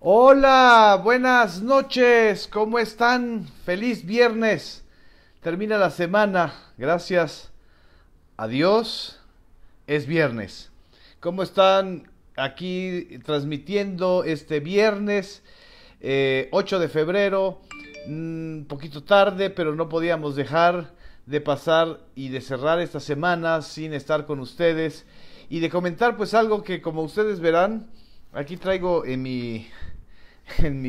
Hola, buenas noches, ¿cómo están? Feliz viernes. Termina la semana, gracias a Dios, es viernes. ¿Cómo están aquí transmitiendo este viernes 8 de febrero? Un poquito tarde, pero no podíamos dejar de pasar y de cerrar esta semana sin estar con ustedes y de comentar pues algo que, como ustedes verán, aquí traigo en mi en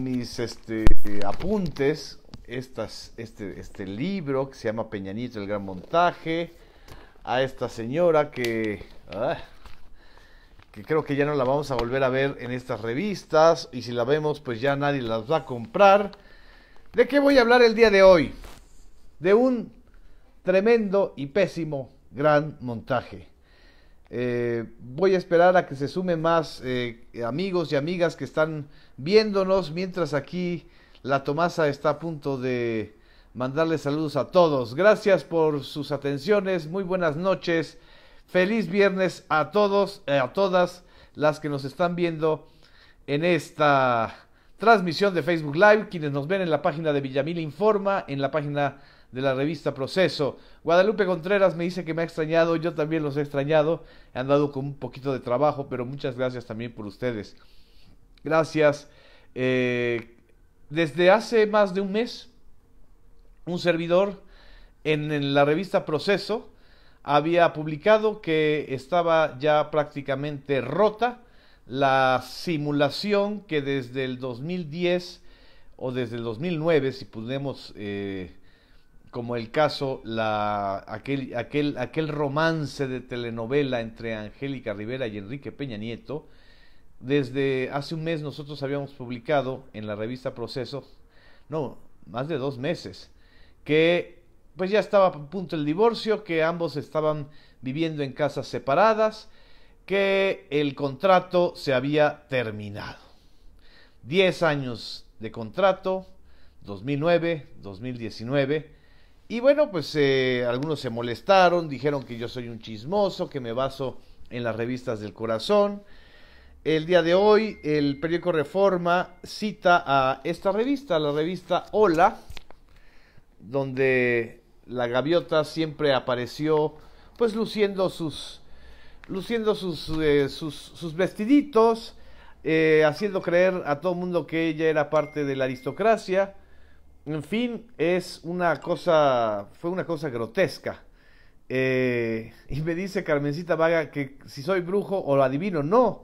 mis apuntes este libro que se llama Peña Nieto, el gran montaje, a esta señora que creo que ya no la vamos a volver a ver en estas revistas, y si la vemos pues ya nadie las va a comprar. ¿De qué voy a hablar el día de hoy? De un tremendo y pésimo gran montaje. Voy a esperar a que se sumen más amigos y amigas que están viéndonos, mientras aquí la Tomasa está a punto de mandarle saludos a todos. Gracias por sus atenciones, muy buenas noches, feliz viernes a todos, a todas las que nos están viendo en esta transmisión de Facebook Live, quienes nos ven en la página de Villamil Informa, en la página de la revista Proceso. Guadalupe Contreras me dice que me ha extrañado, yo también los he extrañado, he andado con un poquito de trabajo, pero muchas gracias también por ustedes. Gracias. Desde hace más de un mes, un servidor en la revista Proceso había publicado que estaba ya prácticamente rota la simulación que desde el 2010 o desde el 2009, si podemos, como el caso, aquel romance de telenovela entre Angélica Rivera y Enrique Peña Nieto. Desde hace un mes nosotros habíamos publicado en la revista Proceso, no, más de 2 meses, que pues ya estaba a punto el divorcio, que ambos estaban viviendo en casas separadas, que el contrato se había terminado. 10 años de contrato, 2009, 2019. Y bueno, pues algunos se molestaron, dijeron que yo soy un chismoso, que me baso en las revistas del corazón. El día de hoy el periódico Reforma cita a esta revista, la revista Hola, donde la gaviota siempre apareció pues luciendo sus vestiditos, haciendo creer a todo el mundo que ella era parte de la aristocracia. En fin, fue una cosa grotesca. Y me dice Carmencita Vaga que si soy brujo o lo adivino. No,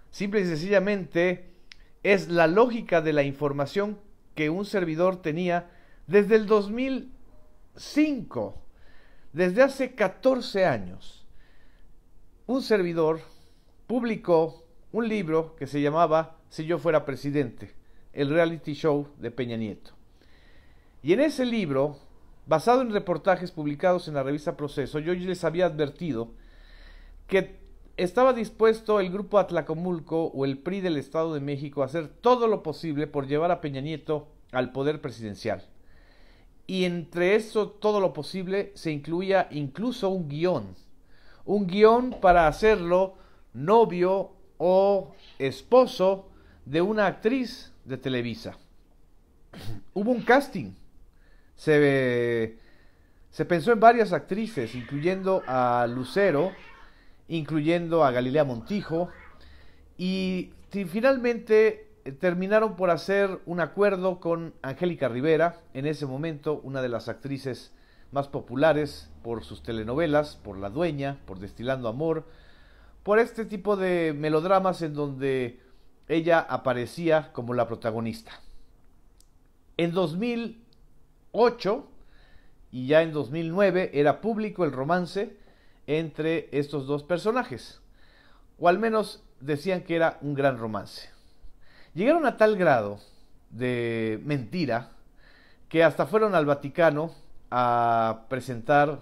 simple y sencillamente es la lógica de la información que un servidor tenía desde el 2005, desde hace 14 años. Un servidor publicó un libro que se llamaba Si yo fuera presidente, el reality show de Peña Nieto. Y en ese libro, basado en reportajes publicados en la revista Proceso, yo les había advertido que estaba dispuesto el grupo Atlacomulco o el PRI del Estado de México a hacer todo lo posible por llevar a Peña Nieto al poder presidencial. Y entre eso, todo lo posible, se incluía incluso un guión para hacerlo novio o esposo de una actriz de Televisa. Hubo un casting. Se pensó en varias actrices, incluyendo a Lucero, incluyendo a Galilea Montijo, y finalmente terminaron por hacer un acuerdo con Angélica Rivera, en ese momento una de las actrices más populares por sus telenovelas, por La Dueña, por Destilando Amor, por este tipo de melodramas en donde ella aparecía como la protagonista. En 2008 y ya en 2009 era público el romance entre estos dos personajes, o al menos decían que era un gran romance. Llegaron a tal grado de mentira que hasta fueron al Vaticano a presentar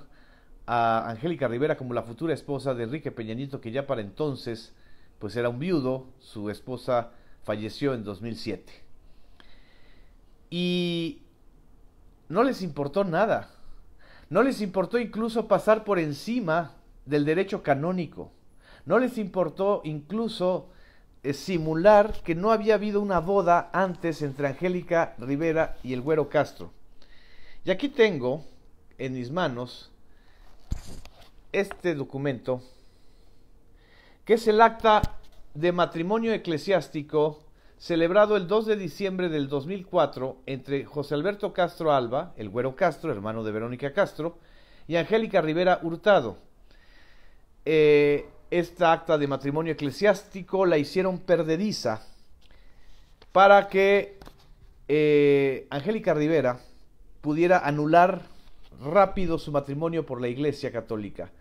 a Angélica Rivera como la futura esposa de Enrique Peña Nieto, que ya para entonces pues era un viudo. Su esposa falleció en 2007. Y no les importó nada. No les importó incluso pasar por encima del derecho canónico. No les importó incluso simular que no había habido una boda antes entre Angélica Rivera y el Güero Castro. Y aquí tengo en mis manos este documento, que es el acta de matrimonio eclesiástico celebrado el 2 de diciembre del 2004 entre José Alberto Castro Alba, el Güero Castro, hermano de Verónica Castro, y Angélica Rivera Hurtado. Esta acta de matrimonio eclesiástico la hicieron perdediza para que Angélica Rivera pudiera anular rápido su matrimonio por la Iglesia Católica.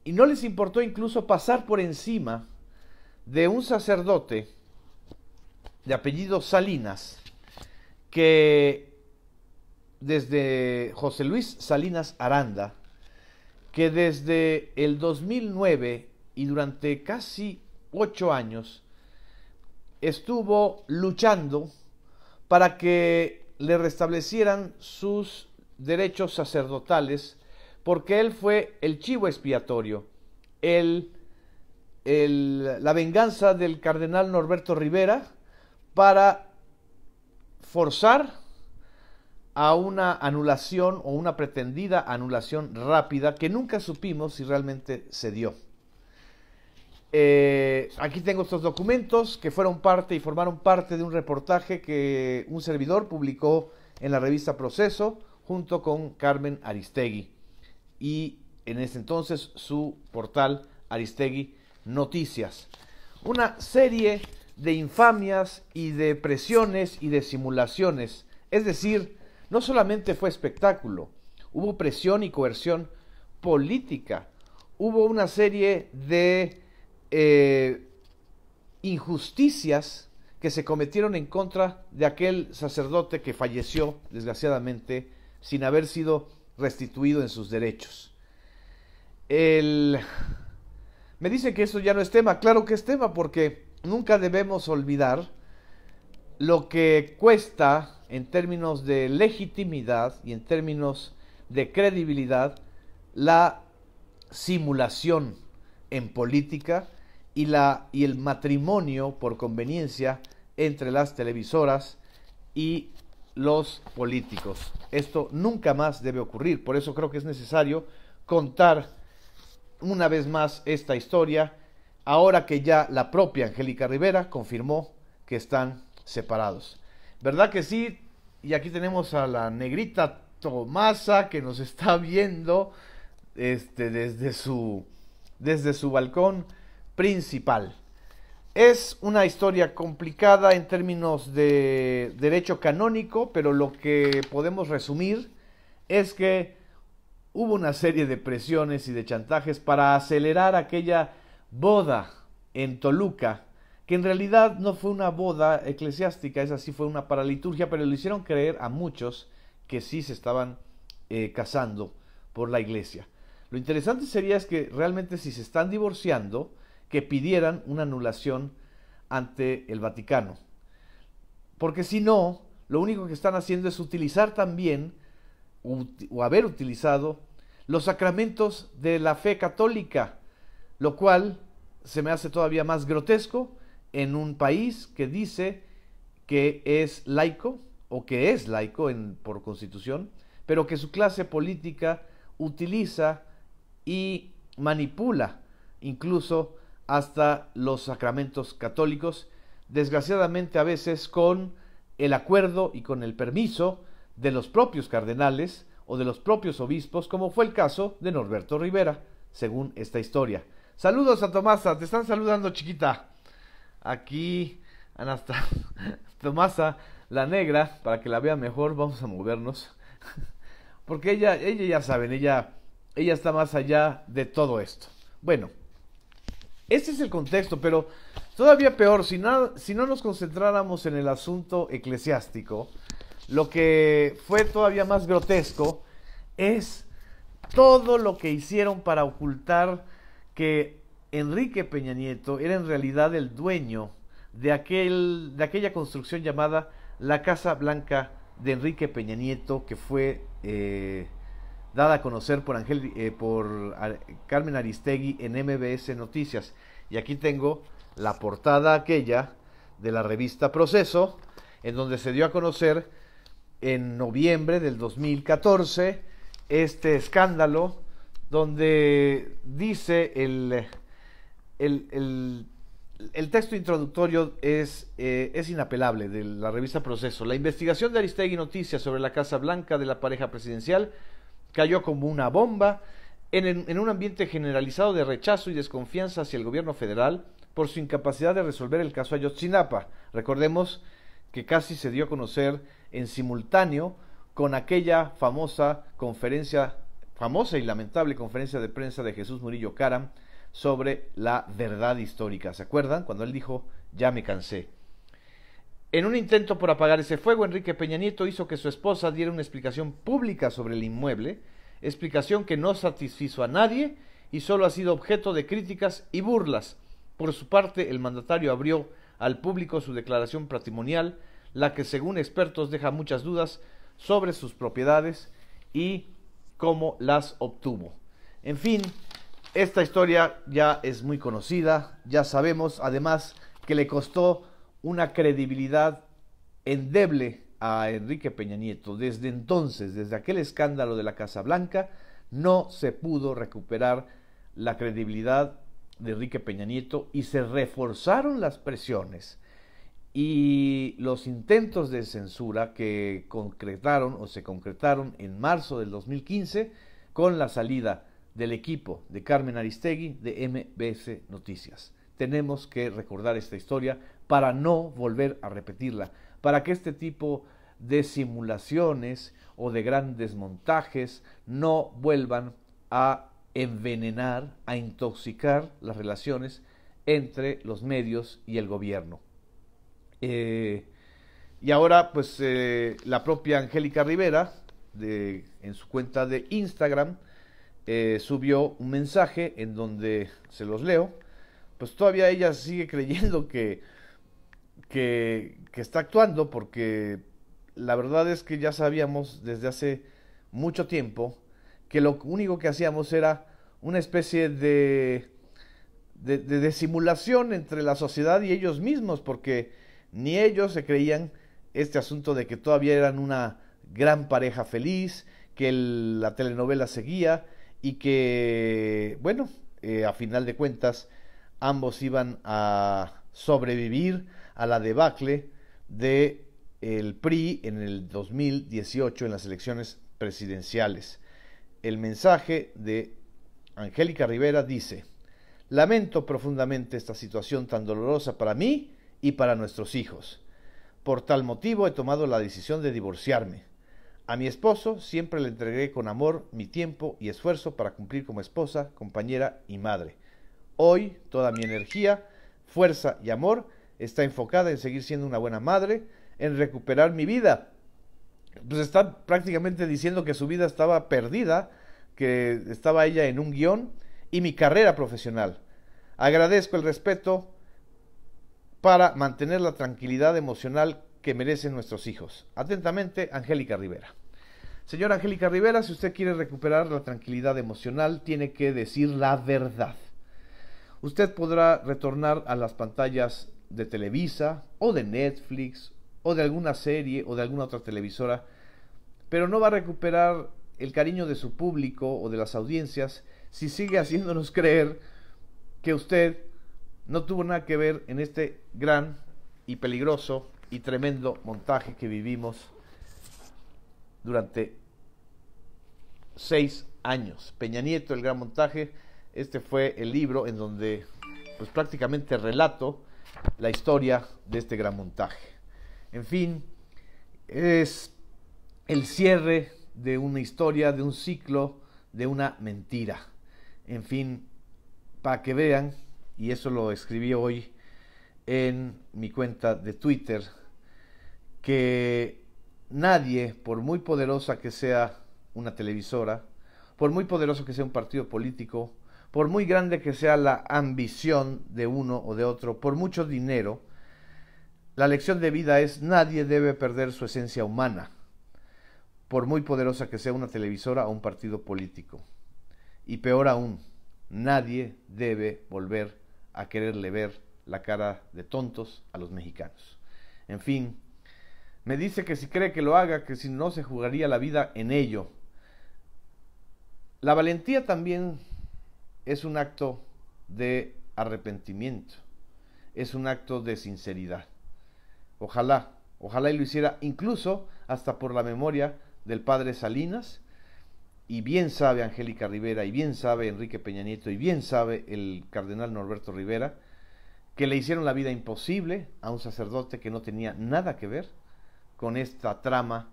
Y no les importó incluso pasar por encima de un sacerdote de apellido Salinas, que desde José Luis Salinas Aranda, que desde el 2009 y durante casi 8 años estuvo luchando para que le restablecieran sus derechos sacerdotales, porque él fue el chivo expiatorio, la venganza del cardenal Norberto Rivera para forzar a una anulación o una pretendida anulación rápida que nunca supimos si realmente se dio. Aquí tengo estos documentos que fueron parte y formaron parte de un reportaje que un servidor publicó en la revista Proceso junto con Carmen Aristegui y en ese entonces su portal Aristegui Noticias. Una serie de infamias y de presiones y de simulaciones, es decir, no solamente fue espectáculo, hubo presión y coerción política, hubo una serie de injusticias que se cometieron en contra de aquel sacerdote que falleció, desgraciadamente, sin haber sido restituido en sus derechos. Me dicen que eso ya no es tema. Claro que es tema, porque nunca debemos olvidar lo que cuesta en términos de legitimidad y en términos de credibilidad la simulación en política y el matrimonio por conveniencia entre las televisoras y los políticos. Esto nunca más debe ocurrir. Por eso creo que es necesario contar una vez más esta historia, ahora que ya la propia Angélica Rivera confirmó que están separados. ¿Verdad que sí? Y aquí tenemos a la negrita Tomasa que nos está viendo desde su balcón principal. Es una historia complicada en términos de derecho canónico, pero lo que podemos resumir es que hubo una serie de presiones y de chantajes para acelerar aquella boda en Toluca, que en realidad no fue una boda eclesiástica, esa sí fue una paraliturgia, pero le hicieron creer a muchos que sí se estaban casando por la iglesia. Lo interesante sería es que realmente si se están divorciando, que pidieran una anulación ante el Vaticano. Porque si no, lo único que están haciendo es utilizar también, o haber utilizado, los sacramentos de la fe católica, lo cual se me hace todavía más grotesco en un país que dice que es laico, o que es laico por constitución, pero que su clase política utiliza y manipula incluso hasta los sacramentos católicos, desgraciadamente a veces con el acuerdo y con el permiso de los propios cardenales o de los propios obispos, como fue el caso de Norberto Rivera, según esta historia. Saludos a Tomasa, te están saludando, chiquita. Aquí Tomasa, la negra, para que la vean mejor, vamos a movernos, porque ella ya saben, ella está más allá de todo esto. Bueno, este es el contexto, pero todavía peor, si no nos concentráramos en el asunto eclesiástico, lo que fue todavía más grotesco es todo lo que hicieron para ocultar que Enrique Peña Nieto era en realidad el dueño de aquella construcción llamada la Casa Blanca de Enrique Peña Nieto, que fue dada a conocer por Carmen Aristegui en MBS Noticias. Y aquí tengo la portada aquella de la revista Proceso, en donde se dio a conocer en noviembre del 2014 este escándalo, donde dice el texto introductorio es inapelable de la revista Proceso. La investigación de Aristegui Noticias sobre la Casa Blanca de la pareja presidencial cayó como una bomba en un ambiente generalizado de rechazo y desconfianza hacia el gobierno federal por su incapacidad de resolver el caso Ayotzinapa. Recordemos que casi se dio a conocer en simultáneo con aquella famosa y lamentable conferencia de prensa de Jesús Murillo Caram sobre la verdad histórica. ¿Se acuerdan? Cuando él dijo, ya me cansé. En un intento por apagar ese fuego, Enrique Peña Nieto hizo que su esposa diera una explicación pública sobre el inmueble, explicación que no satisfizo a nadie y solo ha sido objeto de críticas y burlas. Por su parte, el mandatario abrió al público su declaración patrimonial, la que según expertos deja muchas dudas sobre sus propiedades y cómo las obtuvo. En fin, esta historia ya es muy conocida, ya sabemos además que le costó una credibilidad endeble a Enrique Peña Nieto. Desde entonces, desde aquel escándalo de la Casa Blanca, no se pudo recuperar la credibilidad de Enrique Peña Nieto y se reforzaron las presiones y los intentos de censura que se concretaron en marzo del 2015 con la salida del equipo de Carmen Aristegui de MBS Noticias. Tenemos que recordar esta historia para no volver a repetirla, para que este tipo de simulaciones o de grandes montajes no vuelvan a envenenar, a intoxicar las relaciones entre los medios y el gobierno. Y ahora, pues, la propia Angélica Rivera, en su cuenta de Instagram, subió un mensaje en donde se los leo. Pues todavía ella sigue creyendo que está actuando, porque la verdad es que ya sabíamos desde hace mucho tiempo que lo único que hacíamos era una especie de simulación entre la sociedad y ellos mismos, porque ni ellos se creían este asunto de que todavía eran una gran pareja feliz, que la telenovela seguía y que, bueno, a final de cuentas ambos iban a sobrevivir a la debacle de el PRI en el 2018 en las elecciones presidenciales. El mensaje de Angélica Rivera dice: lamento profundamente esta situación tan dolorosa para mí y para nuestros hijos. Por tal motivo he tomado la decisión de divorciarme. A mi esposo siempre le entregué con amor mi tiempo y esfuerzo para cumplir como esposa, compañera y madre. Hoy toda mi energía, fuerza y amor está enfocada en seguir siendo una buena madre, en recuperar mi vida. Pues está prácticamente diciendo que su vida estaba perdida, que estaba ella en un guión, y mi carrera profesional. Agradezco el respeto para mantener la tranquilidad emocional que merecen nuestros hijos. Atentamente, Angélica Rivera. Señora Angélica Rivera, si usted quiere recuperar la tranquilidad emocional, tiene que decir la verdad. Usted podrá retornar a las pantallas de Televisa, o de Netflix, o de alguna serie, o de alguna otra televisora, pero no va a recuperar el cariño de su público o de las audiencias si sigue haciéndonos creer que usted no tuvo nada que ver en este gran y peligroso y tremendo montaje que vivimos durante 6 años. Peña Nieto, el gran montaje. Este fue el libro en donde pues prácticamente relato la historia de este gran montaje. En fin, es el cierre de una historia, de un ciclo, de una mentira. En fin, para que vean, y eso lo escribí hoy en mi cuenta de Twitter, que nadie, por muy poderosa que sea una televisora, por muy poderoso que sea un partido político, por muy grande que sea la ambición de uno o de otro, por mucho dinero, la lección de vida es: nadie debe perder su esencia humana, por muy poderosa que sea una televisora o un partido político. Y peor aún, nadie debe volver a quererle ver la cara de tontos a los mexicanos. En fin, me dice que si cree que lo haga, que si no se jugaría la vida en ello. La valentía también es un acto de arrepentimiento, es un acto de sinceridad. Ojalá y lo hiciera, incluso hasta por la memoria del padre Salinas, y bien sabe Angélica Rivera, y bien sabe Enrique Peña Nieto, y bien sabe el cardenal Norberto Rivera, que le hicieron la vida imposible a un sacerdote que no tenía nada que ver con esta trama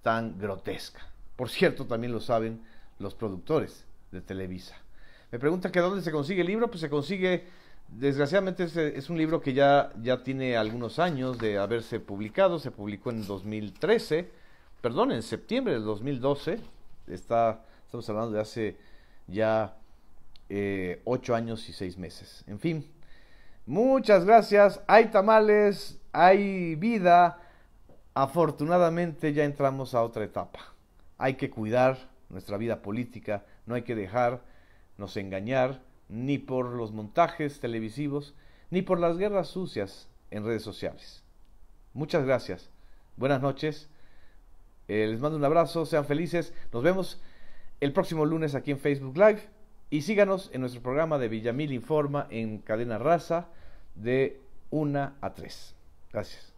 tan grotesca. Por cierto, también lo saben los productores de Televisa. Me preguntan que dónde se consigue el libro. Pues se consigue, desgraciadamente es un libro que ya tiene algunos años de haberse publicado. Se publicó en 2013, perdón, en septiembre del 2012. Estamos hablando de hace ya 8 años y 6 meses. En fin, muchas gracias. Hay tamales, hay vida. Afortunadamente ya entramos a otra etapa. Hay que cuidar nuestra vida política, no hay que dejarnos engañar ni por los montajes televisivos, ni por las guerras sucias en redes sociales. Muchas gracias. Buenas noches. Les mando un abrazo, sean felices. Nos vemos el próximo lunes aquí en Facebook Live y síganos en nuestro programa de Villamil Informa en Cadena Raza de 1 a 3. Gracias.